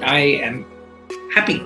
I am happy,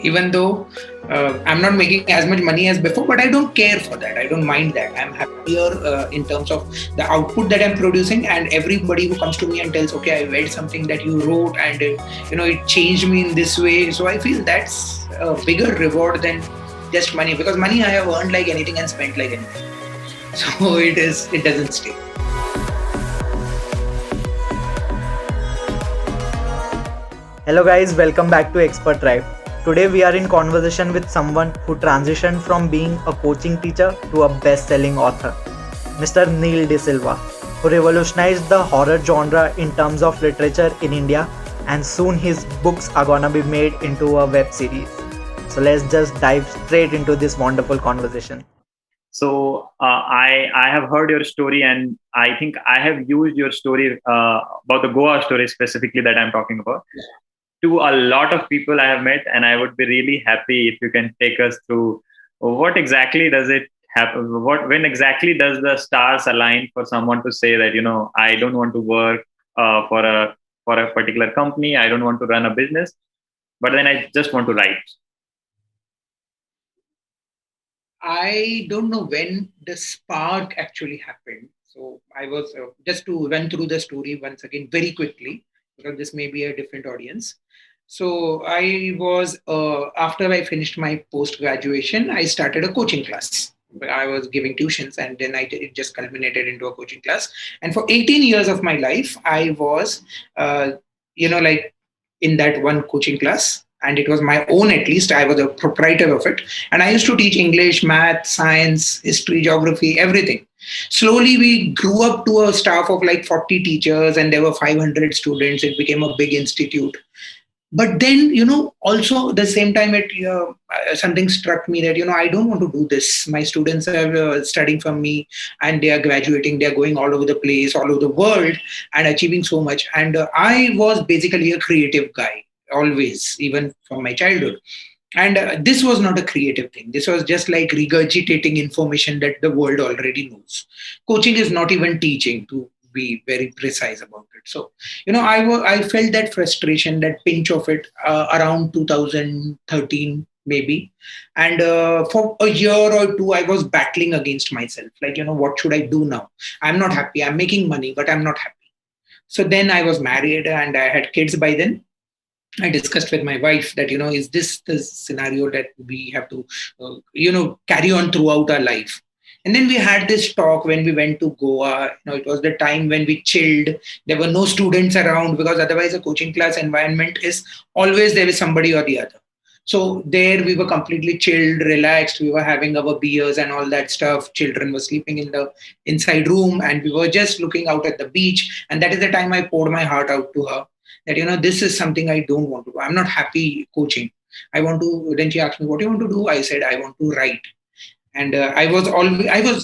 even though I'm not making as much money as before, but I don't care for that. I don't mind that. I'm happier in terms of the output that I'm producing, and everybody who comes to me and tells, okay, I read something that you wrote, and it changed me in this way. So I feel that's a bigger reward than just money, because money I have earned like anything and spent like anything. So it doesn't stay. Hello guys, welcome back to Expertribe. Today we are in conversation with someone who transitioned from being a coaching teacher to a best-selling author, Mr. Neil D Silva, who revolutionized the horror genre in terms of literature in India, and soon his books are gonna be made into a web series. So let's just dive straight into this wonderful conversation. I have heard your story, and I think I have used your story about the Goa story specifically that I'm talking about to a lot of people I have met, and I would be really happy if you can take us through what exactly does it happen. When exactly does the stars align for someone to say that I don't want to work for a particular company, I don't want to run a business, but then I just want to write. I don't know when the spark actually happened. So I was just to run through the story once again very quickly, because this may be a different audience. So I was after I finished my post graduation, I started a coaching class. I was giving tuitions, and then it just culminated into a coaching class. And for 18 years of my life, I was, uh, like in that one coaching class, and it was my own. At least I was a proprietor of it, and I used to teach English, math, science, history, geography, everything. Slowly we grew up to a staff of like 40 teachers, and there were 500 students. It became a big institute. But then, also the same time, something struck me that, I don't want to do this. My students are studying from me, and they are graduating, they are going all over the place, all over the world, and achieving so much. And I was basically a creative guy, always, even from my childhood. And this was not a creative thing. This was just like regurgitating information that the world already knows. Coaching is not even teaching, to be very precise about it. So, I felt that frustration, that pinch of it around 2013, maybe. And for a year or two, I was battling against myself. Like, what should I do now? I'm not happy. I'm making money, but I'm not happy. So then I was married and I had kids by then. I discussed with my wife that, is this the scenario that we have to, carry on throughout our life? And then we had this talk when we went to Goa. It was the time when we chilled. There were no students around, because otherwise a coaching class environment is always there is somebody or the other. So there we were completely chilled, relaxed. We were having our beers and all that stuff. Children were sleeping in the inside room, and we were just looking out at the beach. And that is the time I poured my heart out to her that, this is something I don't want to do. I'm not happy coaching. I want to. Then she asked me, what do you want to do? I said, I want to write. And I was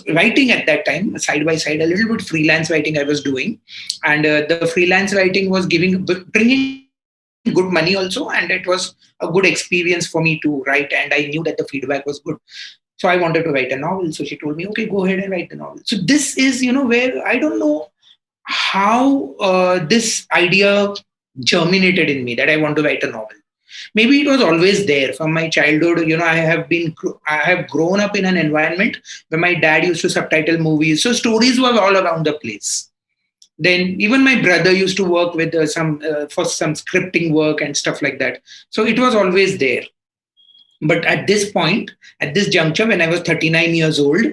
writing at that time, side by side, a little bit freelance writing I was doing. And the freelance writing was bringing good money also. And it was a good experience for me to write. And I knew that the feedback was good. So I wanted to write a novel. So she told me, okay, go ahead and write the novel. So this is, where I don't know how this idea germinated in me that I want to write a novel. Maybe it was always there from my childhood. I have grown up in an environment where my dad used to subtitle movies, so stories were all around the place. Then even my brother used to work with some for some scripting work and stuff like that. So it was always there. But at this point, at this juncture, when I was 39 years old,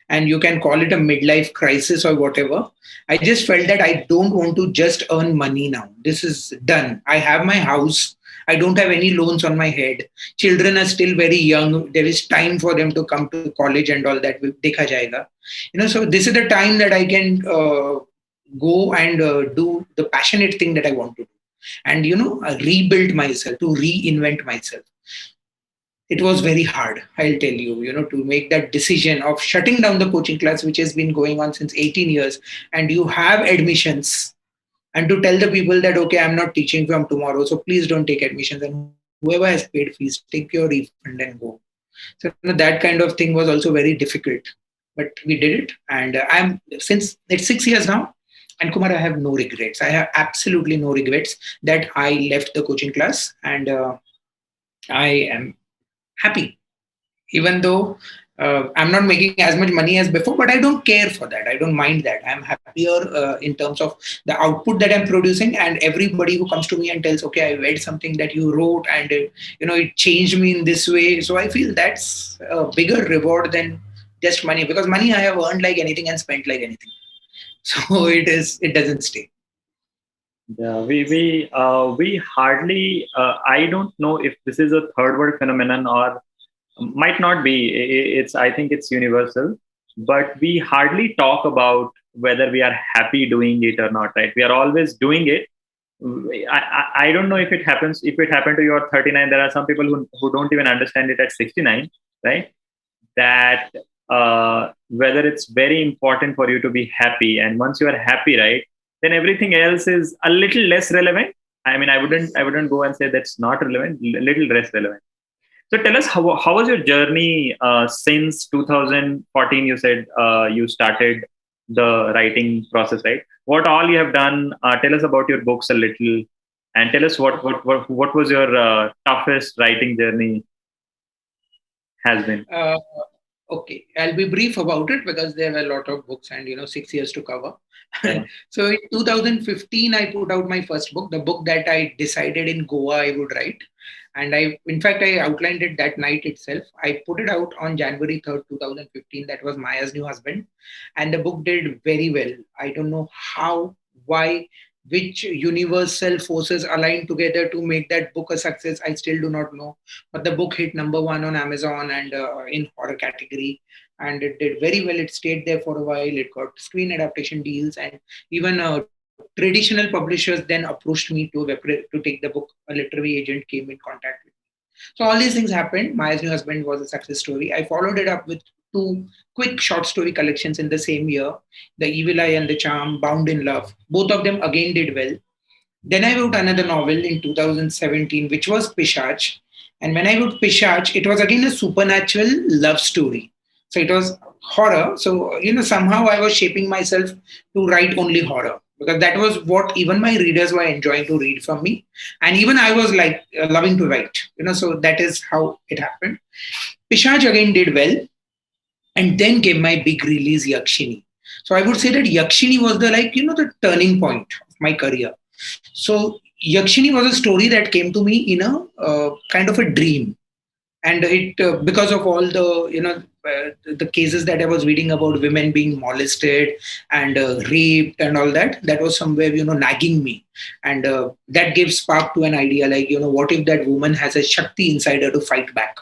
and you can call it a midlife crisis or whatever, I just felt that I don't want to just earn money now. This is done. I have my house. I don't have any loans on my head. Children are still very young. There is time for them to come to college and all that. Dekha jayega. So this is the time that I can go and do the passionate thing that I want to do, and rebuild myself, to reinvent myself. It was very hard, I'll tell you, to make that decision of shutting down the coaching class, which has been going on since 18 years, and you have admissions, and to tell the people that, okay, I'm not teaching from tomorrow, so please don't take admissions. And whoever has paid fees, take your refund and go. So that kind of thing was also very difficult. But we did it. And I'm since it's 6 years now. And Kumar, I have no regrets. I have absolutely no regrets that I left the coaching class, and I am happy, even though I'm not making as much money as before, but I don't care for that. I don't mind that. I'm happier in terms of the output that I'm producing, and everybody who comes to me and tells, okay, I read something that you wrote, and it changed me in this way. So I feel that's a bigger reward than just money, because money I have earned like anything and spent like anything. So it doesn't stay. Yeah, we hardly. I don't know if this is a third world phenomenon or might not be. It's, I think it's universal, but we hardly talk about whether we are happy doing it or not. Right? We are always doing it. I don't know if it happens. If it happened to you at 39, there are some people who don't even understand it at 69. Right? That whether it's very important for you to be happy, and once you are happy, right, then everything else is a little less relevant. I mean, I wouldn't go and say that's not relevant. Little less relevant. So tell us, how was your journey since 2014? You said you started the writing process, right? What all you have done? Tell us about your books a little, and tell us what was your toughest writing journey has been. Uh, okay, I'll be brief about it because there were a lot of books and 6 years to cover. Yeah. So in 2015, I put out my first book, the book that I decided in Goa I would write. And in fact, I outlined it that night itself. I put it out on January 3rd, 2015. That was Maya's new husband. And the book did very well. I don't know how, why, which universal forces aligned together to make that book a success. I still do not know. But the book hit number one on Amazon and in horror category. And it did very well. It stayed there for a while. It got screen adaptation deals. And even traditional publishers then approached me to take the book. A literary agent came in contact with me. So all these things happened. Maya's New Husband was a success story. I followed it up with two quick short story collections in the same year, The Evil Eye and the Charm, Bound in Love. Both of them again did well. Then I wrote another novel in 2017, which was Pishacha. And when I wrote Pishacha, it was again a supernatural love story. So it was horror. So, somehow I was shaping myself to write only horror, because that was what even my readers were enjoying to read from me. And even I was like loving to write, so that is how it happened. Pishacha again did well. And then came my big release, Yakshini. So I would say that Yakshini was the turning point of my career. So Yakshini was a story that came to me in a kind of a dream. And it because of all the cases that I was reading about women being molested and raped and all that, that was somewhere nagging me, and that gave spark to an idea like, what if that woman has a Shakti inside her to fight back,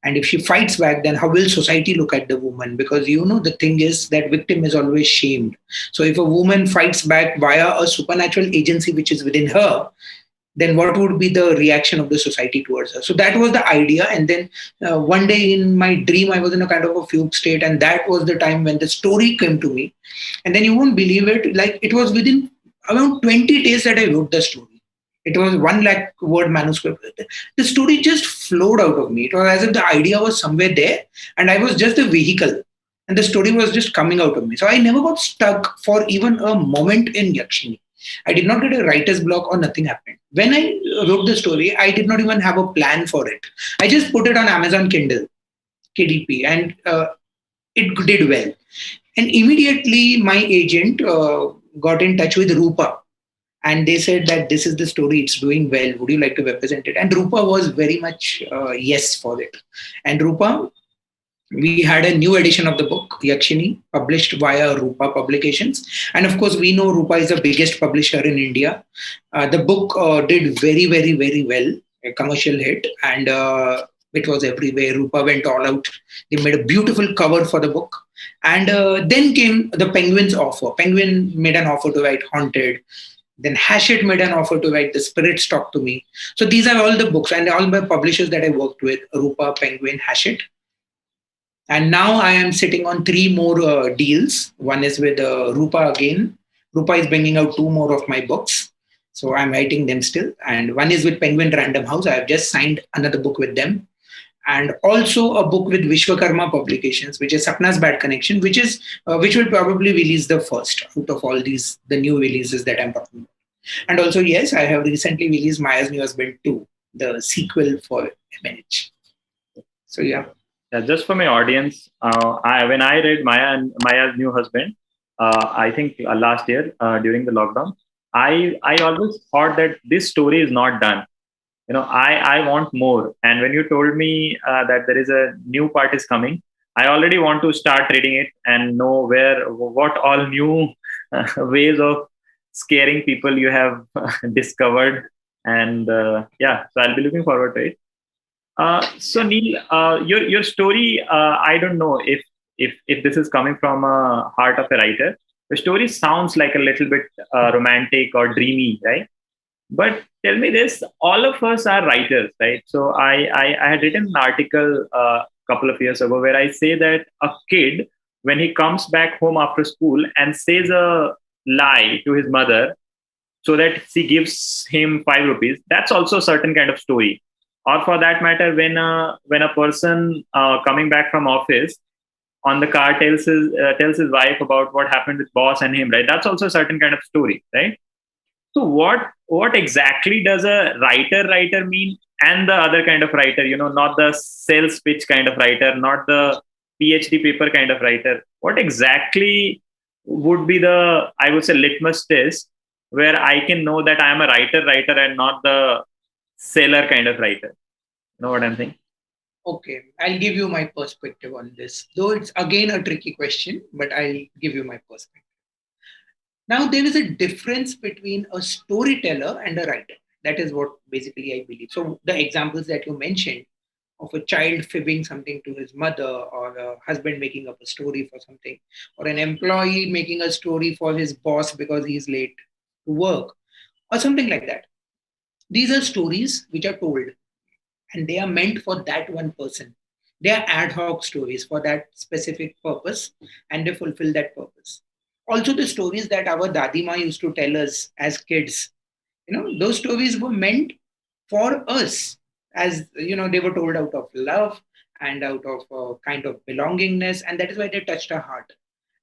and if she fights back, then how will society look at the woman? Because the thing is that victim is always shamed. So if a woman fights back via a supernatural agency which is within her, then what would be the reaction of the society towards her? So that was the idea. And then one day in my dream, I was in a kind of a fugue state. And that was the time when the story came to me. And then you won't believe it. Like, it was within around 20 days that I wrote the story. It was 1 lakh word manuscript. The story just flowed out of me. It was as if the idea was somewhere there and I was just a vehicle. And the story was just coming out of me. So I never got stuck for even a moment in Yakshini. I did not get a writer's block or nothing happened. When I wrote the story, I did not even have a plan for it. I just put it on Amazon Kindle, KDP, and it did well. And immediately my agent got in touch with Rupa. And they said that this is the story, it's doing well. Would you like to represent it? And Rupa was very much yes for it. And Rupa, we had a new edition of the book, Yakshini, published via Rupa Publications. And of course, we know Rupa is the biggest publisher in India. The book did very, very, very well, a commercial hit. And it was everywhere. Rupa went all out. They made a beautiful cover for the book. And then came the Penguin's offer. Penguin made an offer to write Haunted. Then Hachette made an offer to write The Spirits Talk to Me. So these are all the books and all my publishers that I worked with, Rupa, Penguin, Hachette. And now I am sitting on 3 more deals. One is with Rupa again. Rupa is bringing out 2 more of my books. So I'm writing them still. And one is with Penguin Random House. I have just signed another book with them. and also a book with Vishwakarma Publications, which is Sapna's Bad Connection, which will probably release the first out of all these the new releases that I'm talking about. And also, yes, I have recently released Maya's New Husband 2, the sequel for MNH. So yeah. Yeah, just for my audience, when I read Maya's New Husband, I think last year during the lockdown, I always thought that this story is not done. I want more. And when you told me that there is a new part is coming, I already want to start reading it and know what all new ways of scaring people you have discovered. And yeah, so I'll be looking forward to it. So Neil, your story, I don't know if this is coming from a heart of a writer. The story sounds like a little bit romantic or dreamy, right? But tell me this: all of us are writers, right? So I had written an article a couple of years ago where I say that a kid, when he comes back home after school and says a lie to his mother so that she gives him 5 rupees, that's also a certain kind of story. Or for that matter, when a person coming back from office on the car tells his wife about what happened with boss and him, right? That's also a certain kind of story, right? So what exactly does a writer mean, and the other kind of writer, not the sales pitch kind of writer, not the PhD paper kind of writer? What exactly would be the, I would say, litmus test where I can know that I am a writer and not the seller kind of writer? You know what I'm saying? Okay, I'll give you my perspective on this. Though it's again a tricky question, but I'll give you my perspective. Now, there is a difference between a storyteller and a writer. That is what basically I believe. So, the examples that you mentioned of a child fibbing something to his mother, or a husband making up a story for something, or an employee making a story for his boss because he's late to work, or something like that. These are stories which are told, and they are meant for that one person. They are ad hoc stories for that specific purpose, and they fulfill that purpose. Also, the stories that our Dadima used to tell us as kids, those stories were meant for us, as they were told out of love and out of kind of belongingness, and that is why they touched our heart.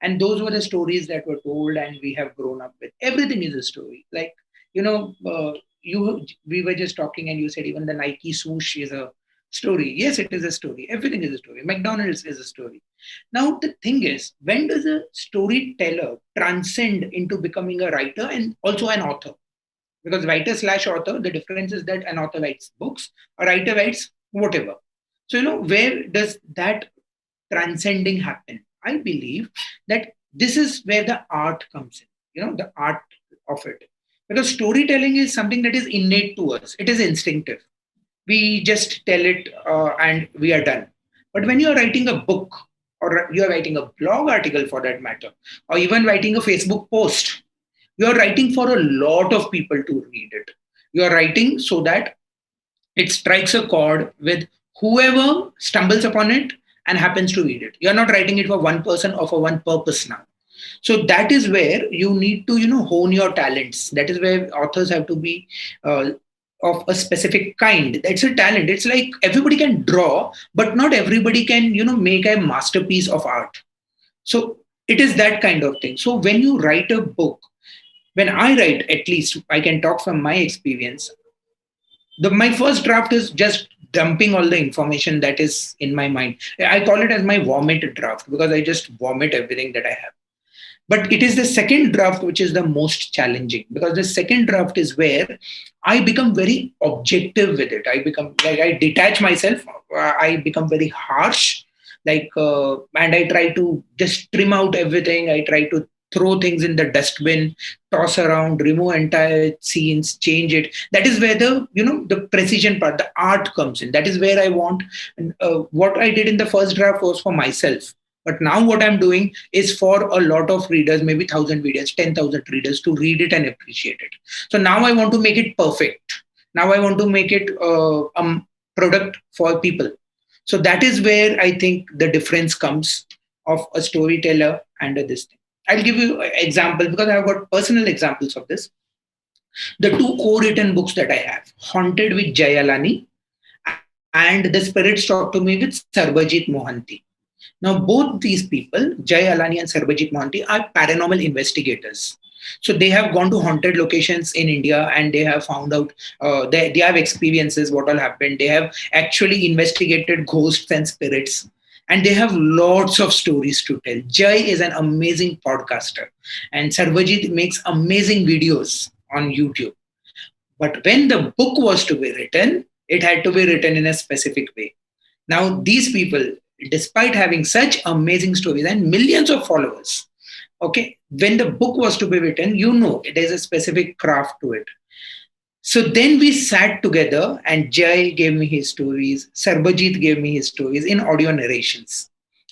And those were the stories that were told, and we have grown up with. Everything is a story. Like, we were just talking, and you said even the Nike swoosh is a story. Yes, it is a story. Everything is a story. McDonald's is a story. Now, the thing is, when does a storyteller transcend into becoming a writer and also an author? Because writer/author, the difference is that an author writes books, a writer writes whatever. So, where does that transcending happen? I believe that this is where the art comes in, the art of it. Because storytelling is something that is innate to us, it is instinctive. We just tell it and we are done. But when you are writing a book, or you are writing a blog article for that matter, or even writing a Facebook post, you are writing for a lot of people to read it. You are writing so that it strikes a chord with whoever stumbles upon it and happens to read it. You are not writing it for one person or for one purpose now. So that is where you need to, hone your talents. That is where authors have to be of a specific kind. That's a talent. It's like everybody can draw, but not everybody can, make a masterpiece of art. So it is that kind of thing. So when you write a book, when I write, at least I can talk from my experience, my first draft is just dumping all the information that is in my mind. I call it as my vomit draft, because I just vomit everything that I have. But it is the second draft which is the most challenging, because the second draft is where I become very objective with it. I become like, I detach myself. I become very harsh, and I try to just trim out everything. I try to throw things in the dustbin, toss around, remove entire scenes, change it. That is where the precision part, the art comes in. That is where I want. What I did in the first draft was for myself. But now what I'm doing is for a lot of readers, maybe 1,000 readers, 10,000 readers, to read it and appreciate it. So now I want to make it perfect. Now I want to make it a product for people. So that is where I think the difference comes of a storyteller and this thing. I'll give you an example, because I've got personal examples of this. The two co-written books that I have, Haunted with Jayalani and the spirits talk to me with Sarbajit Mohanty. Now, both these people, Jay Alani and Sarbajit Mohanty, are paranormal investigators. So they have gone to haunted locations in India and they have found out, they have experiences, what all happened. They have actually investigated ghosts and spirits. And they have lots of stories to tell. Jay is an amazing podcaster, and Sarvajit makes amazing videos on YouTube. But when the book was to be written, it had to be written in a specific way. Now, these people, despite having such amazing stories and millions of followers, okay, when the book was to be written, there's a specific craft to it. So then we sat together and Jai gave me his stories, Sarbajit gave me his stories in audio narrations.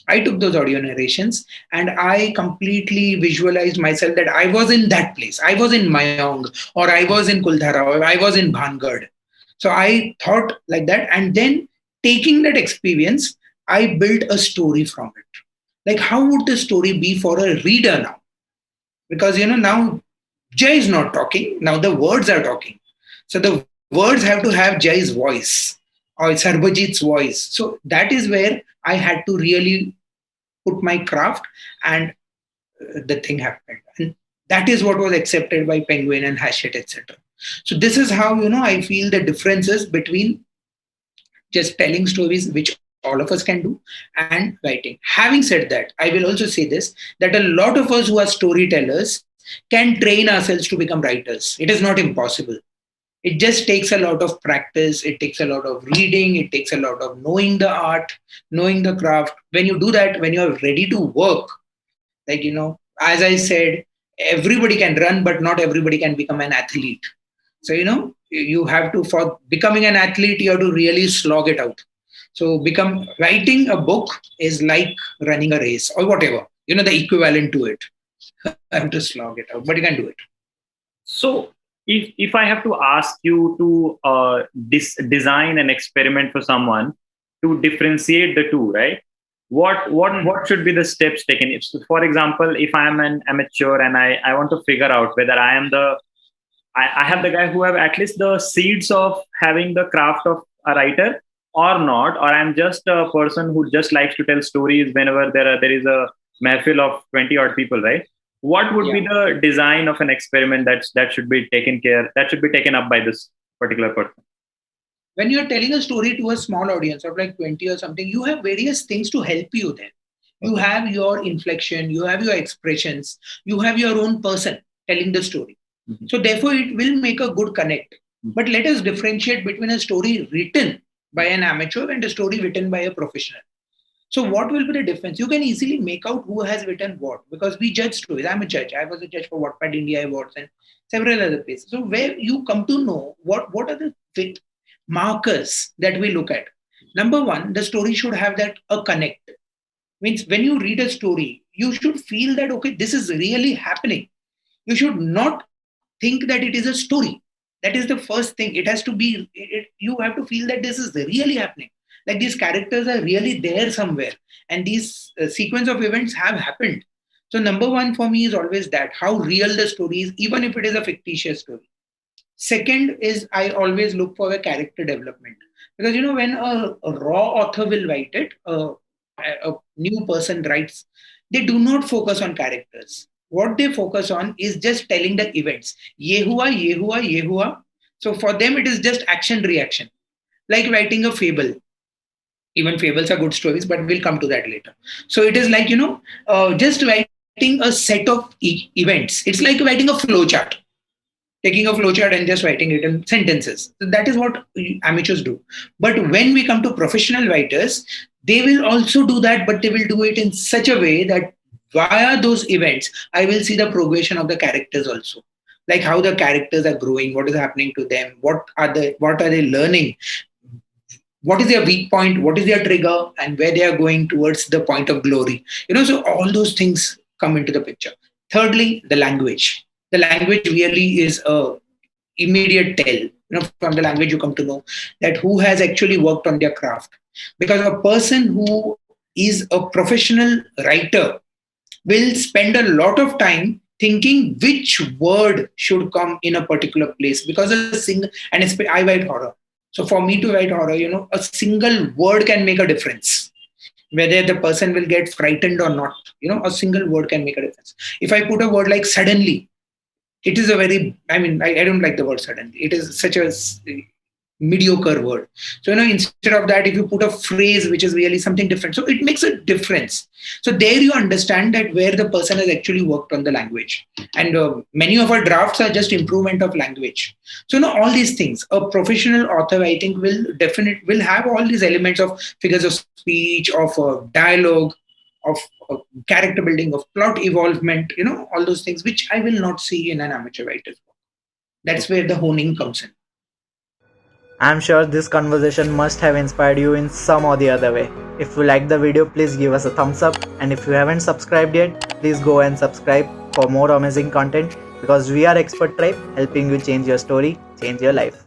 I took those audio narrations and I completely visualized myself that I was in that place. I was in Mayong, or I was in Kuldhara, or I was in Bhangad. So I thought like that. And then taking that experience, I built a story from it. Like, how would the story be for a reader now? Because, now Jay is not talking. Now the words are talking. So the words have to have Jay's voice or Sarbajit's voice. So that is where I had to really put my craft, and the thing happened. And that is what was accepted by Penguin and Hachette, etc. So this is how, I feel the differences between just telling stories, which all of us can do, and writing. Having said that, I will also say this, that a lot of us who are storytellers can train ourselves to become writers. It is not impossible. It just takes a lot of practice. It takes a lot of reading. It takes a lot of knowing the art, knowing the craft. When you do that, when you're ready to work, like, as I said, everybody can run, but not everybody can become an athlete. So, you have to, for becoming an athlete, you have to really slog it out. So writing a book is like running a race or whatever, the equivalent to it. I have to slog it out, but you can do it. So if I have to ask you to design an experiment for someone to differentiate the two, right? What should be the steps taken? If, for example, if I am an amateur and I want to figure out whether I am I have the guy who have at least the seeds of having the craft of a writer or not, or I'm just a person who just likes to tell stories whenever there is a mehfil of 20 odd people, right? What would be the design of an experiment that should be taken up by this particular person? When you're telling a story to a small audience of like 20 or something, you have various things to help you there. You have your inflection, you have your expressions, you have your own person telling the story. Mm-hmm. So therefore, it will make a good connect. Mm-hmm. But let us differentiate between a story written by an amateur and a story written by a professional. So what will be the difference? You can easily make out who has written what, because we judge stories. I'm a judge. I was a judge for Wattpad India Awards and several other places. So where you come to know what are the markers that we look at. Number one, the story should have that a connect. Means when you read a story, you should feel that, okay, this is really happening. You should not think that it is a story. That is the first thing. It has to be, you have to feel that this is really happening. Like these characters are really there somewhere. And these sequence of events have happened. So number one for me is always that, how real the story is, even if it is a fictitious story. Second is I always look for a character development. Because, when a raw author will write it, a new person writes, they do not focus on characters. What they focus on is just telling the events. Ye hua, ye hua, ye hua. So for them, it is just action reaction. Like writing a fable. Even fables are good stories, but we'll come to that later. So it is like, just writing a set of events. It's like writing a flowchart. Taking a flowchart and just writing it in sentences. So that is what amateurs do. But when we come to professional writers, they will also do that, but they will do it in such a way that via those events, I will see the progression of the characters also. Like how the characters are growing, what is happening to them, what are they learning, what is their weak point, what is their trigger, and where they are going towards the point of glory. So all those things come into the picture. Thirdly, the language. The language really is a immediate tell. From the language you come to know that who has actually worked on their craft. Because a person who is a professional writer will spend a lot of time thinking which word should come in a particular place. Because and I write horror. So for me to write horror, a single word can make a difference. Whether the person will get frightened or not, a single word can make a difference. If I put a word like suddenly, it is a very, I don't like the word suddenly. It is such a mediocre word. So, instead of that, if you put a phrase which is really something different, so it makes a difference. So there you understand that where the person has actually worked on the language. And many of our drafts are just improvement of language. So, all these things, a professional author, I think, will have all these elements of figures of speech, of dialogue, of character building, of plot evolvement, all those things, which I will not see in an amateur writer's book. That's where the honing comes in. I'm sure this conversation must have inspired you in some or the other way. If you liked the video, please give us a thumbs up, and if you haven't subscribed yet, please go and subscribe for more amazing content, because we are Expertribe, helping you change your story, change your life.